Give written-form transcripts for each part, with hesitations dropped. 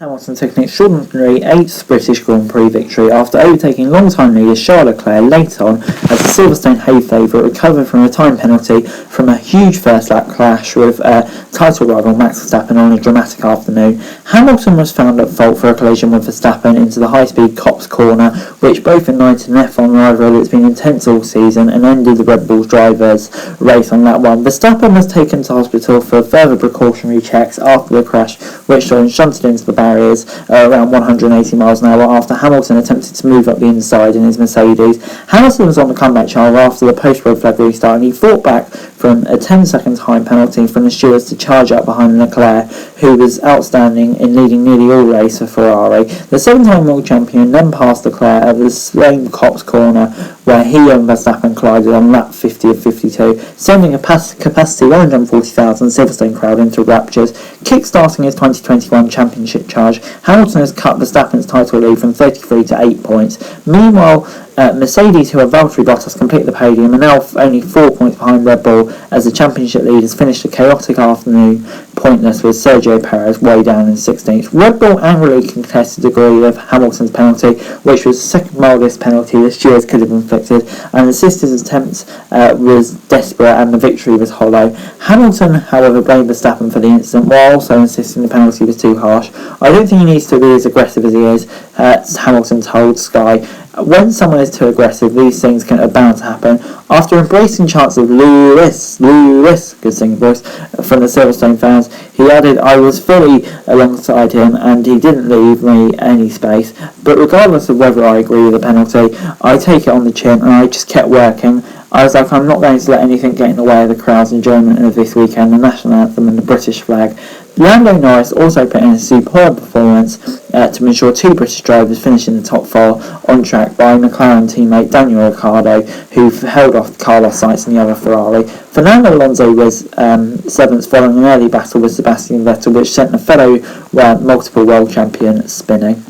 Hamilton took an extraordinary 8th British Grand Prix victory after overtaking long-time leader Charles Leclerc late on as the Silverstone Hay favourite recovered from a time penalty from a huge first-lap clash with title rival Max Verstappen on a dramatic afternoon. Hamilton was found at fault for a collision with Verstappen into the high-speed Copse corner, which both ignited an F1 rivalry that's been intense all season and ended the Red Bull drivers' race on that one. Verstappen was taken to hospital for further precautionary checks after the crash, which saw him shunted into the barriers around 180 miles an hour after Hamilton attempted to move up the inside in his Mercedes. Hamilton was on the comeback channel after the post-red flag restart, and he fought back from a 10-second time penalty from the stewards to charge up behind Leclerc, who was outstanding in leading nearly all race for Ferrari. The 7-time world champion then passed Leclerc at the same Copse corner, where he and Verstappen collided on lap 50 of 52, sending a capacity 140,000 Silverstone crowd into raptures. Kick-starting his 2021 championship charge, Hamilton has cut Verstappen's title lead from 33 to 8 points. Meanwhile, Mercedes, who have Valtteri Bottas, complete the podium, are now only 4 points behind Red Bull as the championship leaders finished a chaotic afternoon pointless with Sergio Perez way down in 16th. Red Bull angrily contested the degree of Hamilton's penalty, which was the second mildest penalty the stewards could have inflicted, and the sisters' attempt was desperate and the victory was hollow. Hamilton, however, blamed Verstappen for the incident while also insisting the penalty was too harsh. "I don't think he needs to be as aggressive as he is," Hamilton told Sky. "When someone is too aggressive, these things are bound to happen." After embracing chants of Lewis, good singing voice, from the Silverstone fans, he added, "I was fully alongside him and he didn't leave me any space. But regardless of whether I agree with the penalty, I take it on the chin and I just kept working. I was like, I'm not going to let anything get in the way of the crowd's enjoyment of this weekend, the national anthem and the British flag." Lando Norris also put in a superb performance to ensure 2 British drivers finished in the top 4 on track by McLaren teammate Daniel Ricciardo, who held off Carlos Sainz and the other Ferrari. Fernando Alonso was 7th following an early battle with Sebastian Vettel, which sent the fellow multiple world champion spinning.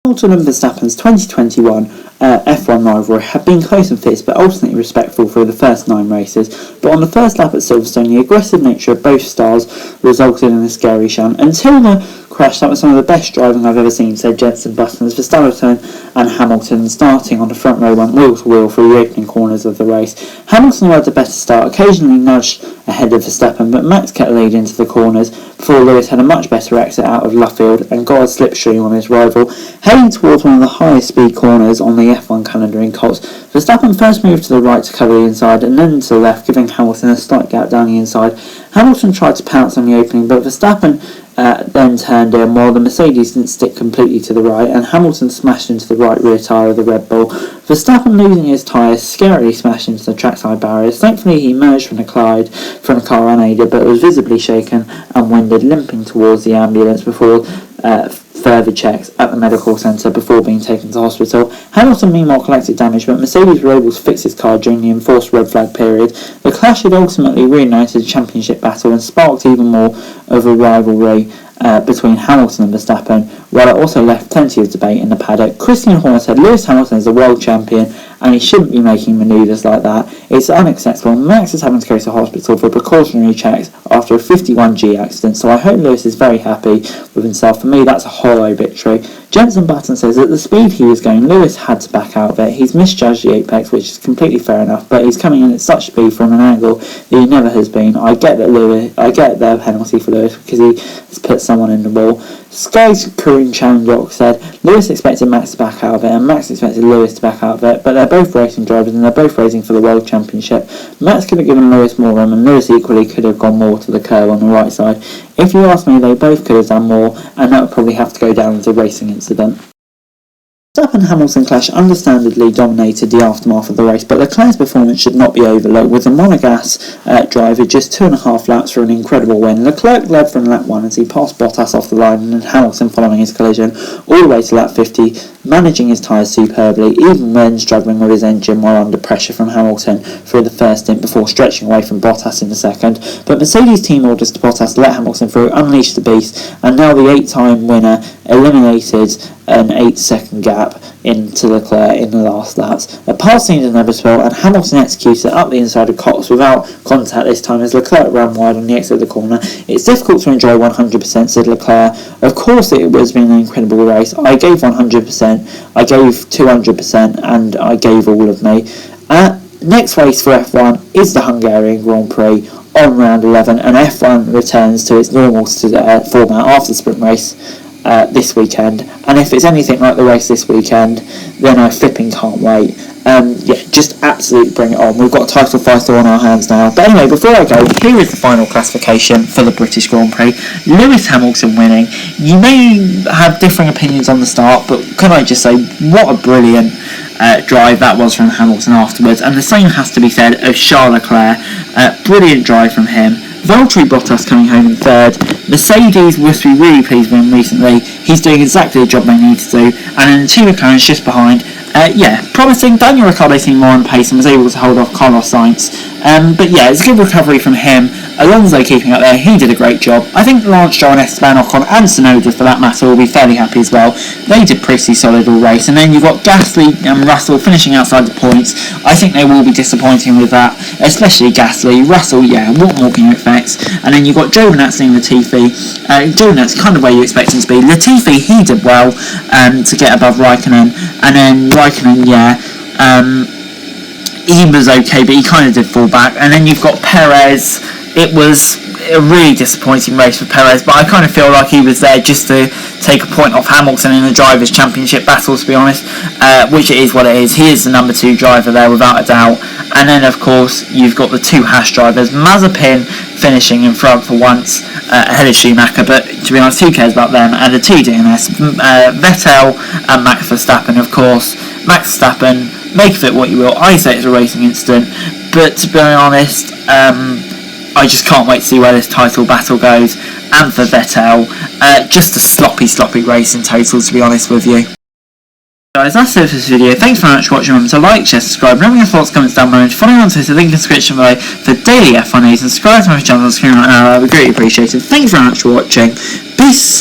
Hamilton and Verstappen's 2021 F1 rivalry have been close and fierce, but ultimately respectful through the first 9 races. But on the first lap at Silverstone, the aggressive nature of both stars resulted in a scary shunt. "Until the crash, that was some of the best driving I've ever seen," said Jenson Button, as Verstappen and Hamilton, starting on the front row, went wheel to wheel through the opening corners of the race. Hamilton had the better start, occasionally nudged ahead of Verstappen, but Max kept the lead into the corners before Lewis had a much better exit out of Luffield and got a slipstream on his rival. Heading towards one of the highest speed corners on the F1 calendar in Copse, Verstappen first moved to the right to cover the inside and then to the left, giving Hamilton a slight gap down the inside. Hamilton tried to pounce on the opening, but Verstappen then turned in while the Mercedes didn't stick completely to the right, and Hamilton smashed into the right rear tyre of the Red Bull. Verstappen, losing his tyres, scarily smashed into the trackside barriers. Thankfully, he emerged from the car unaided, but was visibly shaken and winded, limping towards the ambulance before further checks at the medical centre before being taken to hospital. Hamilton meanwhile collected damage, but Mercedes were able to fix his car during the enforced red flag period. The clash had ultimately reunited the championship battle and sparked even more of a rivalry between Hamilton and Verstappen, while it also left plenty of debate in the paddock. Christian Horner said Lewis Hamilton is a world champion and he shouldn't be making manoeuvres like that. It's unacceptable. Max is having to go to hospital for precautionary checks after a 51G accident, so I hope Lewis is very happy with himself. For me, that's a hollow victory. Jenson Button says at the speed he was going, Lewis had to back out of it. He's misjudged the apex, which is completely fair enough, but he's coming in at such speed from an angle that he never has been. I get the penalty for Lewis because he has put someone in the wall. Sky's Karun Chandok said Lewis expected Max to back out of it and Max expected Lewis to back out of it, but they're both racing drivers and they're both racing for the world championship. Max could have given Lewis more room and Lewis equally could have gone more to the curb on the right side. If you ask me, they both could have done more, and that would probably have to go down as a racing incident. Verstappen and Hamilton clash understandably dominated the aftermath of the race, but Leclerc's performance should not be overlooked, with the monogas driver just 2.5 laps for an incredible win. Leclerc led from lap 1 as he passed Bottas off the line, and Hamilton following his collision all the way to lap 50, managing his tyres superbly, even when struggling with his engine while under pressure from Hamilton through the first stint before stretching away from Bottas in the second. But Mercedes team orders to Bottas to let Hamilton through, unleash the beast, and now the 8-time winner eliminated an 8-second gap into Leclerc in the last laps. A pass seemed inevitable, and Hamilton executed up the inside of Cox without contact this time as Leclerc ran wide on the exit of the corner. "It's difficult to enjoy 100%, said Leclerc. "Of course it has been an incredible race. I gave 100%, I gave 200%, and I gave all of me." Next race for F1 is the Hungarian Grand Prix on round 11, and F1 returns to its normal format after the sprint race this weekend. And if it's anything like the race this weekend, then I flipping can't wait. Just absolutely bring it on. We've got a title fighter on our hands now. But anyway, before I go, here is the final classification for the British Grand Prix. Lewis Hamilton winning. You may have differing opinions on the start, but can I just say, what a brilliant drive that was from Hamilton afterwards. And the same has to be said of Charles Leclerc. Brilliant drive from him. Valtteri Bottas coming home in third. Mercedes must be really pleased with him recently. He's doing exactly the job they need to do. And then the two McLarens just behind. Promising. Daniel Ricciardo seemed more on pace and was able to hold off Carlos Sainz. It's a good recovery from him. Alonso keeping up there, he did a great job. I think Lance Stroll and Esteban Ocon and Tsunoda, for that matter, will be fairly happy as well. They did pretty solid all race. And then you've got Gasly and Russell finishing outside the points. I think they will be disappointing with that, especially Gasly. Russell, what more can you expect? And then you've got Giovinazzi and Latifi. Giovinazzi, kind of where you expect him to be. Latifi, he did well to get above Raikkonen. And then Raikkonen, he was okay, but he kind of did fall back. And then you've got Perez. It was a really disappointing race for Perez, but I kind of feel like he was there just to take a point off Hamilton in the Drivers' Championship battle, to be honest, which it is what it is. He is the number 2 driver there, without a doubt. And then, of course, you've got the 2 Haas drivers. Mazepin finishing in front for once, ahead of Schumacher, but to be honest, who cares about them? And the 2 DNS, Vettel and Max Verstappen, of course. Max Verstappen, make of it what you will. I say it's a racing incident, but to be honest, I just can't wait to see where this title battle goes. And for Vettel, just a sloppy race in total, to be honest with you. Guys, that's it for this video. Thanks very much for watching. Remember to like, share, subscribe, remember your thoughts, comments down below, and follow me on Twitter, link in the description below for daily F1 news, and subscribe to my channel on the screen right now. I would greatly appreciate it. Thanks very much for watching. Peace!